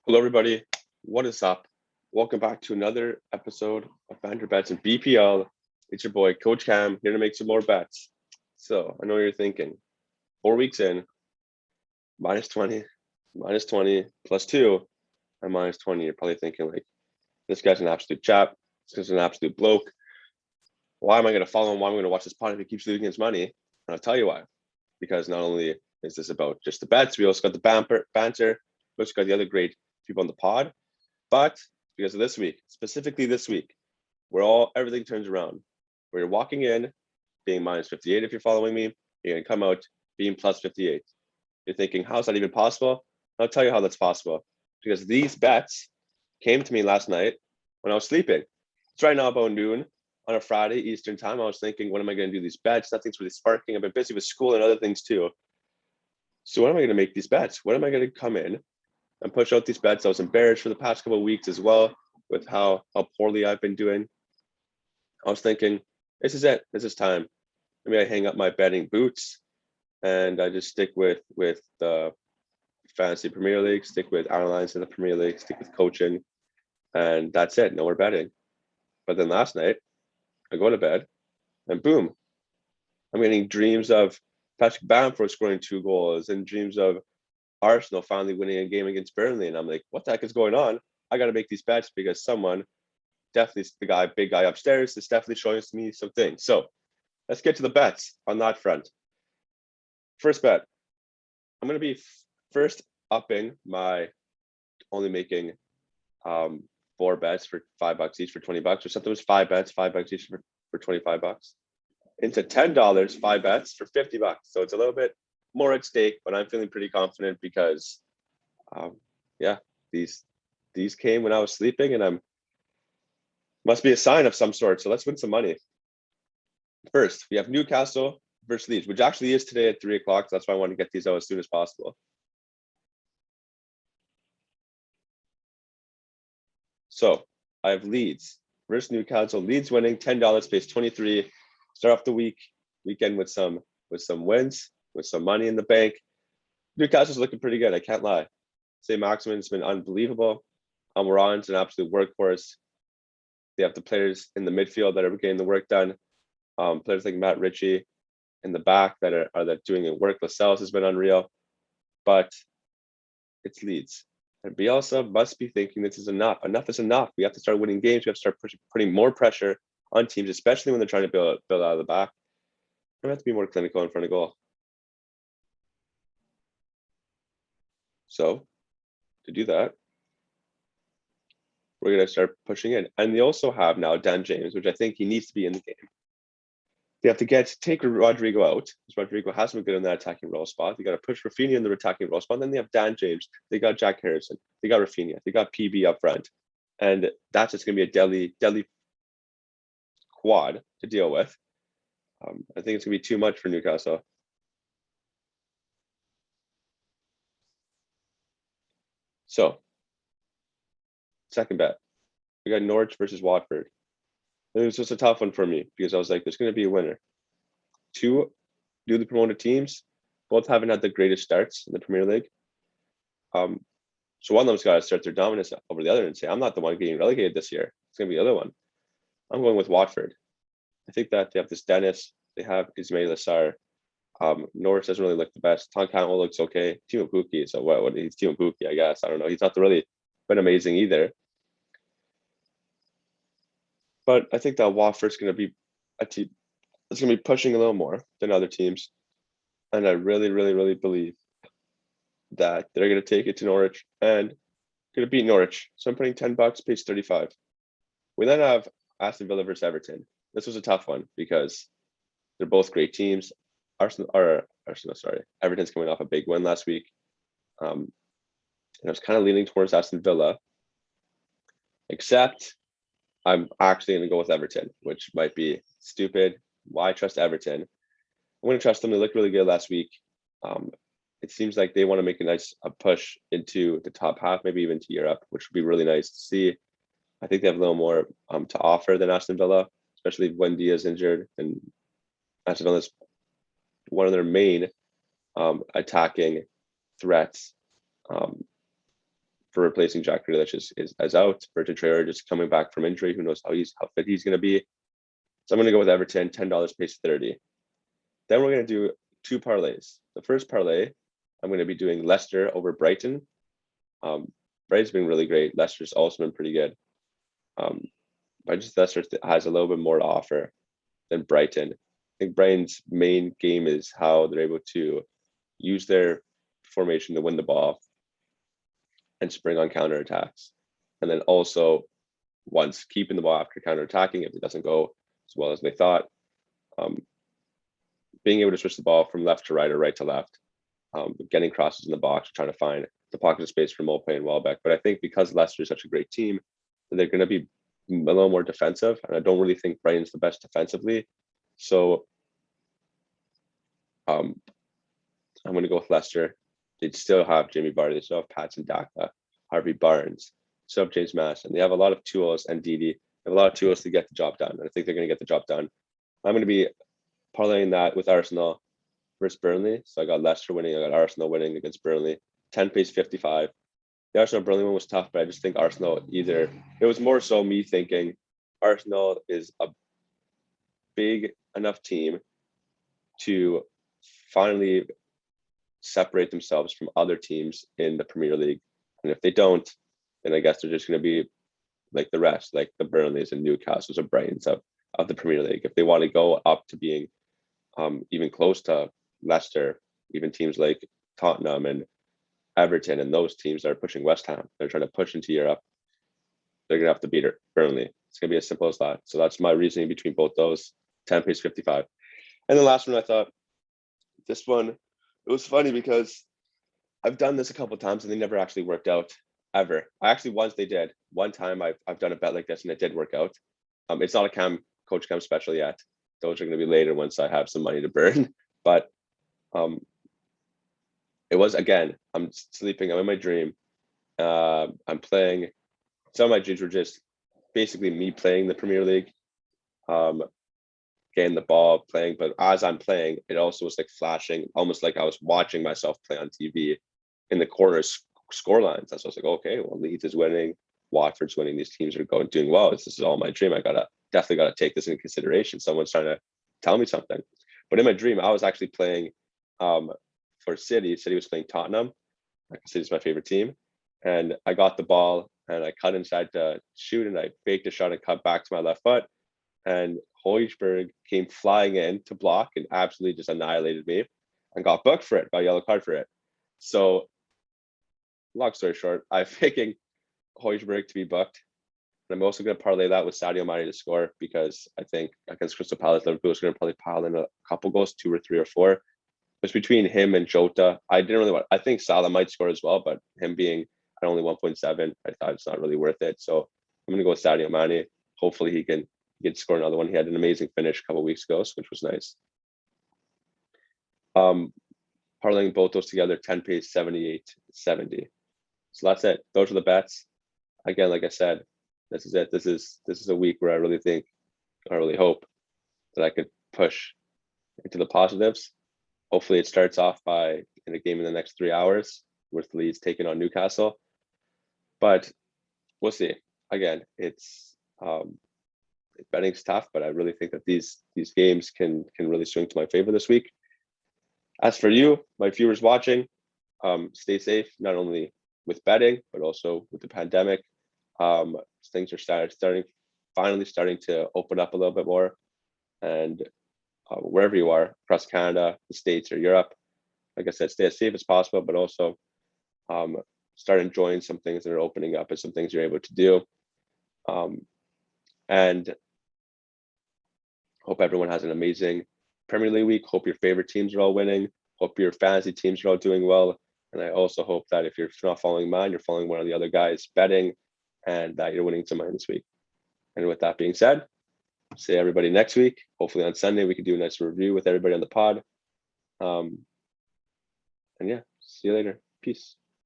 Hello, everybody. What is up? Welcome back to another episode of Banter Bets and BPL. It's your boy, Coach Cam, here to make some more bets. So I know you're thinking, 4 weeks in, minus 20, minus 20, plus two, and minus 20. You're probably thinking, like, this guy's an absolute chap. This guy's an absolute bloke. Why am I going to follow him? Why am I going to watch this pod if he keeps losing his money? And I'll tell you why. Because not only is this about just the bets, we also got the banter. We also got the other great people on the pod. But because of this week, specifically this week, where everything turns around, where you're walking in being minus 58 if you're following me, you're gonna come out being plus 58. You're thinking, how's that even possible? I'll tell you how that's possible. Because these bets came to me last night when I was sleeping. It's right now about noon on a Friday Eastern time. I was thinking, what am I gonna do these bets? Nothing's really sparking. I've been busy with school and other things too. So what am I gonna make these bets? What am I gonna come in and push out these bets? I was embarrassed for the past couple of weeks as well with how poorly I've been doing. I was thinking, this is it. This is time. Maybe I hang up my betting boots and I just stick with the fantasy Premier League, stick with our lines in the Premier League, stick with coaching, and that's it. No more betting. But then last night, I go to bed and boom, I'm getting dreams of Patrick Bamford scoring 2 goals and dreams of Arsenal finally winning a game against Burnley. And I'm like, what the heck is going on? I got to make these bets because someone, definitely the big guy upstairs, is definitely showing me some things. So let's get to the bets on that front. First bet, I'm going to be first upping my only making 4 bets for $5 each for $20, or something was 5 bets, $5 each for $25, into $10, 5 bets for $50. So it's a little bit more at stake, but I'm feeling pretty confident because, these came when I was sleeping, and must be a sign of some sort. So let's win some money. First, we have Newcastle versus Leeds, which actually is today at 3 o'clock. So that's why I want to get these out as soon as possible. So I have Leeds versus Newcastle. Leeds winning, $10, pays 23. Start off the weekend with some wins, with some money in the bank. Newcastle's looking pretty good. I can't lie. St. Maximin's been unbelievable. Almiron's an absolute workhorse. They have the players in the midfield that are getting the work done. Players like Matt Ritchie in the back that are doing the work. Lascelles has been unreal. But it's Leeds. And Bielsa must be thinking this is enough. Enough is enough. We have to start winning games. We have to start putting more pressure on teams, especially when they're trying to build out of the back. We have to be more clinical in front of goal. So to do that, we're going to start pushing in. And they also have now Dan James, which I think he needs to be in the game. They have to take Rodrigo out, because Rodrigo hasn't been good in that attacking role spot. They got to push Rafinha in the attacking role spot. And then they have Dan James. They got Jack Harrison. They got Rafinha. They got PB up front. And that's just going to be a deadly quad to deal with. I think it's going to be too much for Newcastle. So, second bet. We got Norwich versus Watford. It was just a tough one for me because I was like, there's going to be a winner. 2 newly promoted teams, both haven't had the greatest starts in the Premier League. So one of them's got to start their dominance over the other and say, I'm not the one getting relegated this year. It's going to be the other one. I'm going with Watford. I think that they have this Dennis. They have Ismail Assar. Norris doesn't really look the best. Tom Campbell looks okay. Timo Pukki, so what? He's Timo Pukki, I guess. I don't know. He's not really been amazing either. But I think that Watford's going to be a team that's going to be pushing a little more than other teams. And I really, really, really believe that they're going to take it to Norwich and going to beat Norwich. So I'm putting $10, pays 35. We then have Aston Villa versus Everton. This was a tough one because they're both great teams. Everton's coming off a big win last week. And I was kind of leaning towards Aston Villa, except I'm actually going to go with Everton, which might be stupid. Why trust Everton? I'm going to trust them. They looked really good last week. It seems like they want to make a push into the top half, maybe even to Europe, which would be really nice to see. I think they have a little more to offer than Aston Villa, especially when Diaz injured, and Aston Villa is one of their main attacking threats for replacing Jack Grealish is out. Bertrand Traore just coming back from injury. Who knows how fit he's going to be. So I'm going to go with Everton, $10 pays 30. Then we're going to do two parlays. The first parlay, I'm going to be doing Leicester over Brighton. Brighton's been really great. Leicester's also been pretty good. But just Leicester has a little bit more to offer than Brighton. I think Brighton's main game is how they're able to use their formation to win the ball and spring on counterattacks. And then also, once keeping the ball after counterattacking, if it doesn't go as well as they thought, being able to switch the ball from left to right or right to left, getting crosses in the box, trying to find the pocket of space for Mopé and Welbeck. But I think because Leicester is such a great team, they're going to be a little more defensive. And I don't really think Brighton's the best defensively. So I'm going to go with Leicester. They'd still have Jamie Vardy. They still have Patson Daka, Harvey Barnes, still have James Mason. They have a lot of tools, and Didi. They have a lot of tools to get the job done. And I think they're going to get the job done. I'm going to be parlaying that with Arsenal versus Burnley. So I got Leicester winning. I got Arsenal winning against Burnley. 10 pays 55. The Arsenal Burnley one was tough, but I just think Arsenal it was more so me thinking Arsenal is a big enough team to finally separate themselves from other teams in the Premier League. And if they don't, then I guess they're just going to be like the rest, like the Burnleys and Newcastles and Brightons of the Premier League. If they want to go up to being even close to Leicester, even teams like Tottenham and Everton and those teams that are pushing West Ham, they're trying to push into Europe, they're going to have to beat Burnley. It's going to be as simple as that. So that's my reasoning between both those. 10 pays 55. And the last one, I thought this one, it was funny because I've done this a couple of times and they never actually worked out ever. Once they did. One time I've done a bet like this and it did work out. It's not a Coach Cam special yet. Those are going to be later once I have some money to burn. But it was, again, I'm sleeping, I'm in my dream. I'm playing. Some of my dreams were just basically me playing the Premier League, getting the ball, playing. But as I'm playing, it also was like flashing, almost like I was watching myself play on TV in the corners score lines. That's so I was like, okay, well, Leeds is winning, Watford's winning. These teams are doing well. This is all my dream. I definitely gotta take this into consideration. Someone's trying to tell me something. But in my dream, I was actually playing for City. City was playing Tottenham. Like City's my favorite team. And I got the ball and I cut inside to shoot and I faked a shot and cut back to my left foot. And Højbjerg came flying in to block and absolutely just annihilated me and got booked for it, got a yellow card for it. So long story short, I'm picking Højbjerg to be booked. And I'm also going to parlay that with Sadio Mane to score because I think against Crystal Palace, Liverpool is going to probably pile in a couple goals, 2 or 3 or 4. It's between him and Jota. I think Salah might score as well, but him being at only 1.7, I thought it's not really worth it. So I'm going to go with Sadio Mane. Hopefully he can score another one. He had an amazing finish a couple of weeks ago, which was nice. Parlaying both those together, 10 pays 78.70. So that's it. Those are the bets. Again, like I said, this is it. This is a week where I really hope that I could push into the positives. Hopefully it starts off in a game in the next 3 hours with Leeds taking on Newcastle. But we'll see. Again, betting's tough, but I really think that these games can really swing to my favor this week. As for you, my viewers watching, stay safe, not only with betting, but also with the pandemic. Things are finally starting to open up a little bit more. And wherever you are, across Canada, the States, or Europe, like I said, stay as safe as possible, but also start enjoying some things that are opening up and some things you're able to do. And hope everyone has an amazing Premier League week. Hope your favorite teams are all winning. Hope your fantasy teams are all doing well. And I also hope that if you're not following mine, you're following one of the other guys betting and that you're winning some money this week. And with that being said, see everybody next week. Hopefully on Sunday, we can do a nice review with everybody on the pod. And yeah, see you later. Peace.